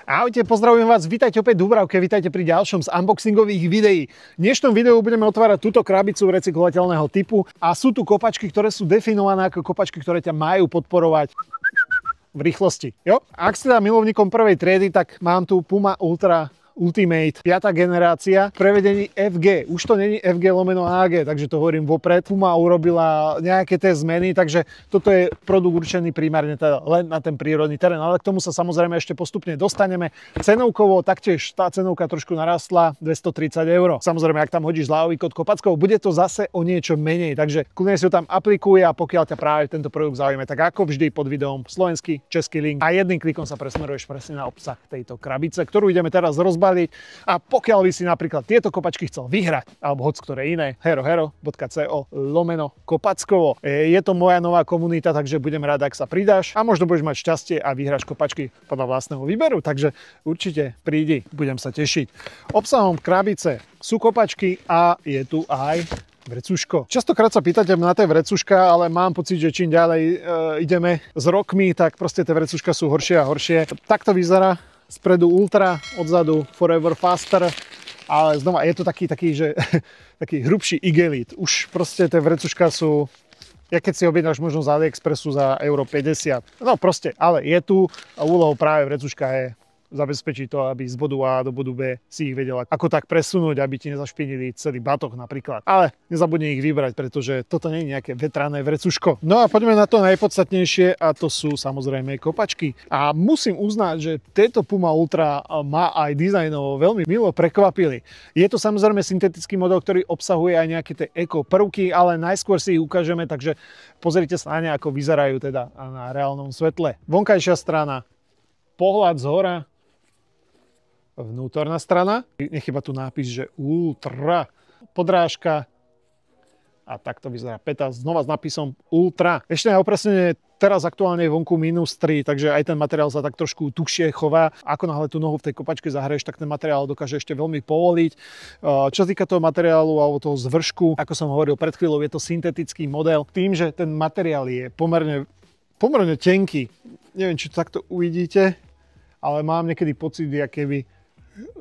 Ahojte, pozdravujem vás, vítajte opäť v Dúbravke, vítajte pri ďalšom z unboxingových videí. V dnešnom videu budeme otvárať túto krabicu recyklovateľného typu a sú tu kopačky, ktoré sú definované ako kopačky, ktoré ťa majú podporovať v rýchlosti. Jo? Ak ste milovníkom prvej triedy, tak mám tu Puma Ultra Ultimate 5. generácia v prevedení FG. Už to není FG lomeno AG, takže to hovorím vopred. Puma urobila nejaké tie zmeny, takže toto je produkt určený primárne teda len na ten prírodný terén, ale k tomu sa samozrejme ešte postupne dostaneme. Cenovkovo taktiež tá cenovka trošku narastla, 230 €. Samozrejme, ak tam hodíš zľavový kód Kopackov, bude to zase o niečo menej, takže kľudne si ho tam aplikuje a pokiaľ ťa práve tento produkt zaujíma, tak ako vždy pod videom slovenský, český link a jedným klikom sa presmeruješ presne na obsah tejto krabice, ktorú ideme teraz rozbaliť. A pokiaľ by si napríklad tieto kopačky chcel vyhrať, alebo hoď ktoré iné, herohero.co/Kopackovo. Je to moja nová komunita, takže budem rád, ak sa pridáš a možno budeš mať šťastie a vyhráš kopačky podľa vlastného výberu, takže určite prídi, budem sa tešiť. Obsahom krabice sú kopačky a je tu aj vrecuško. Častokrát sa pýtate na tie vrecuška, ale mám pocit, že čím ďalej ideme s rokmi, tak proste tie vrecuška sú horšie a horšie. Takto vyzerá. Spredu Ultra, odzadu Forever Faster, ale znova je to taký, že taký hrubší igelit. Už proste tie vrecuška sú, ja keď si objednáš možno z AliExpressu za €50. No proste, ale je tu a úlohou práve vrecuška je zabezpečiť to, aby z bodu A do bodu B si ich vedela ako tak presunúť, aby ti nezašpinili celý batoh napríklad. Ale nezabudni ich vybrať, pretože toto nie je nejaké vetrané vrecuško. No a poďme na to najpodstatnejšie a to sú samozrejme kopačky. A musím uznať, že tieto Puma Ultra ma aj dizajnovo veľmi milo prekvapili. Je to samozrejme syntetický model, ktorý obsahuje aj nejaké tie eko prvky, ale najskôr si ich ukážeme, takže pozrite sa na ne, ako vyzerajú teda na reálnom svetle. Vonkajšia strana, pohľad zhora, vnútorná strana, nechyba tu nápis, že Ultra, podrážka a takto vyzerá päta znova s nápisom Ultra. Ešte na opresnenie, teraz aktuálne je vonku -3, takže aj ten materiál sa tak trošku tuchšie chová. Ako náhle tú nohu v tej kopačke zahraješ, tak ten materiál dokáže ešte veľmi povoliť. Čo sa týka toho materiálu alebo toho zvršku, ako som hovoril pred chvíľou, je to syntetický model. Tým, že ten materiál je pomerne tenký, neviem, či to takto uvidíte, ale mám niekedy pocit, keby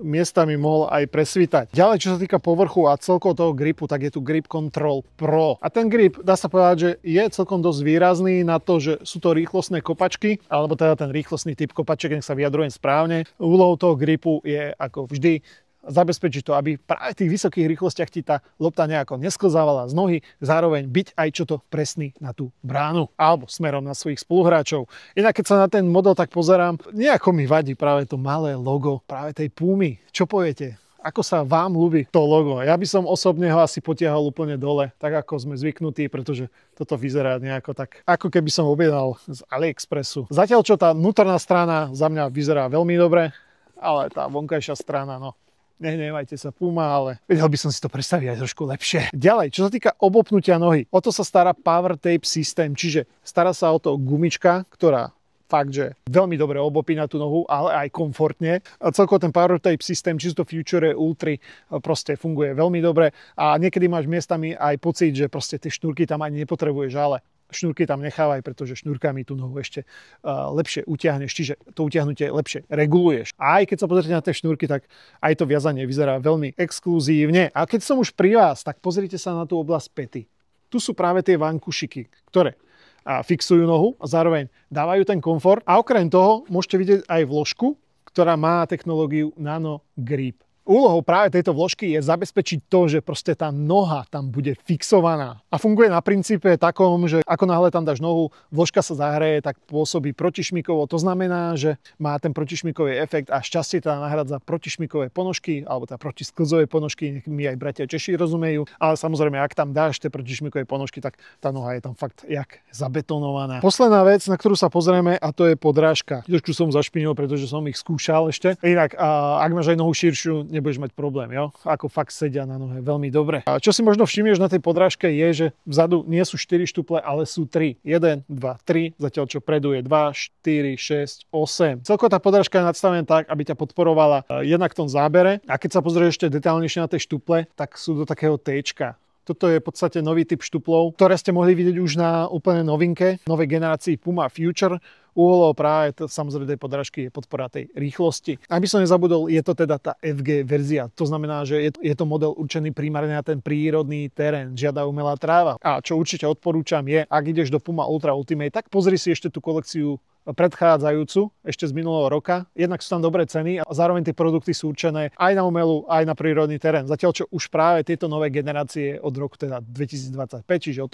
miestami mohol aj presvítať. Ďalej, čo sa týka povrchu a celkovo toho gripu, tak je tu Grip Control Pro. A ten grip, dá sa povedať, že je celkom dosť výrazný na to, že sú to rýchlostné kopačky, alebo teda ten rýchlostný typ kopaček, nech sa vyjadrujem správne. Úlohou toho gripu je ako vždy zabezpečiť to, aby práve v tých vysokých rýchlostiach ti tá lopta nejako nesklzávala z nohy, zároveň byť aj čo to presný na tú bránu alebo smerom na svojich spoluhráčov. Inak keď sa na ten model tak pozerám, nejako mi vadí práve to malé logo práve tej Pumy. Čo poviete? Ako sa vám ľúbi to logo? Ja by som osobne ho asi potiahol úplne dole, tak ako sme zvyknutí, pretože toto vyzerá nejako tak, ako keby som objednal z AliExpressu. Zatiaľ čo tá vnútorná strana za mňa vyzerá veľmi dobre, ale tá vonkajšia strana, no, nehnevajte sa Puma, ale vedel by som si to predstaviť aj trošku lepšie. Ďalej, čo sa týka obopnutia nohy, o to sa stará Power Tape systém, čiže stará sa o to gumička, ktorá fakt, že veľmi dobre obopína tú nohu, ale aj komfortne. A celkovo ten Power Tape systém, či sú to Future, Ultra, proste funguje veľmi dobre a niekedy máš miestami aj pocit, že proste tie šnúrky tam ani nepotrebuješ, ale šnúrky tam nechávaj, pretože šnúrkami tú nohu ešte lepšie utiahneš, čiže to utiahnutie lepšie reguluješ. A aj keď sa pozrite na tie šnúrky, tak aj to viazanie vyzerá veľmi exkluzívne. A keď som už pri vás, tak pozrite sa na tú oblasť päty. Tu sú práve tie vankušiky, ktoré fixujú nohu a zároveň dávajú ten komfort. A okrem toho môžete vidieť aj vložku, ktorá má technológiu Nano Grip. Úlohou práve tejto vložky je zabezpečiť to, že proste tá noha tam bude fixovaná. A funguje na princípe takom, že ako náhle tam dáš nohu, vložka sa zahreje, tak pôsobí protišmykovo. To znamená, že má ten protišmykový efekt a šťastie teda nahrádza protišmykové ponožky, alebo teda protisklzové ponožky, nech mi aj bratia Češi rozumejú. Ale samozrejme, ak tam dáš tie protišmykové ponožky, tak tá noha je tam fakt jak zabetonovaná. Posledná vec, na ktorú sa pozrieme, a to je podrážka. Trošku som zašpinil, pretože som ich skúšal ešte. Inak, ak máš aj nohu širšiu, nebudeš mať problém, jo? Ako fakt sedia na nohe veľmi dobre. A čo si možno všimneš na tej podrážke je, že vzadu nie sú 4 štuple, ale sú 3. 1, 2, 3, zatiaľ čo predu je 2, 4, 6, 8. Celkovo tá podrážka je nastavená tak, aby ťa podporovala jednak v tom zábere. A keď sa pozrieš ešte detailnejšie na tie štuple, tak sú do takého T-čka. Toto je v podstate nový typ štuplov, ktoré ste mohli vidieť už na úplne novinke, novej generácii Puma Future. uholo práve samozrejme tej podrážky je podpora tej rýchlosti. Aby som nezabudol, je to teda tá FG verzia. To znamená, že je to model určený primárne na ten prírodný terén, žiadna umelá tráva. A čo určite odporúčam je, ak ideš do Puma Ultra Ultimate, tak pozri si ešte tú kolekciu predchádzajúcu, ešte z minulého roka. Jednak sú tam dobré ceny a zároveň tie produkty sú určené aj na umelú, aj na prírodný terén. Zatiaľ, čo už práve tieto nové generácie od roku teda 2025, čiže od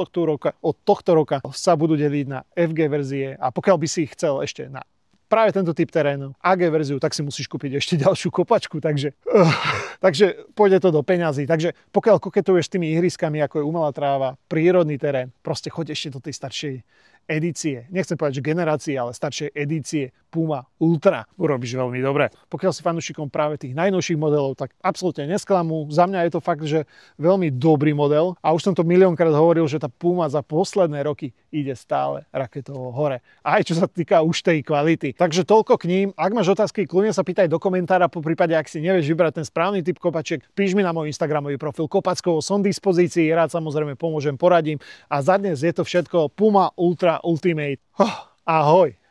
tohto roka sa budú deliť na FG verzie a pokiaľ by si chcel ešte na práve tento typ terénu, AG verziu, tak si musíš kúpiť ešte ďalšiu kopačku, takže pôjde to do peňazí. Takže pokiaľ koketuješ s tými ihriskami, ako je umelá tráva, prírodný terén, proste choď ešte do tej staršej edície. Nechcem povedať, že generácie, ale staršej edície Puma Ultra. Urobíš veľmi dobre. Pokiaľ si fanúšikom práve tých najnovších modelov, tak absolútne nesklamú. Za mňa je to fakt, že veľmi dobrý model a už som to miliónkrát hovoril, že tá Puma za posledné roky ide stále raketovo hore. Aj čo sa týka už tej kvality. Takže toľko k ním. Ak máš otázky, kľudne sa pýtaj do komentára, po prípade, ak si nevieš vybrať ten správny typ kopačiek, píš mi na môj instagramový profil Kopackovo, som v dispozícii, rád samozrejme pomôžem, poradím. A za dnes je to všetko. Puma Ultra Ultimate. Ahoj!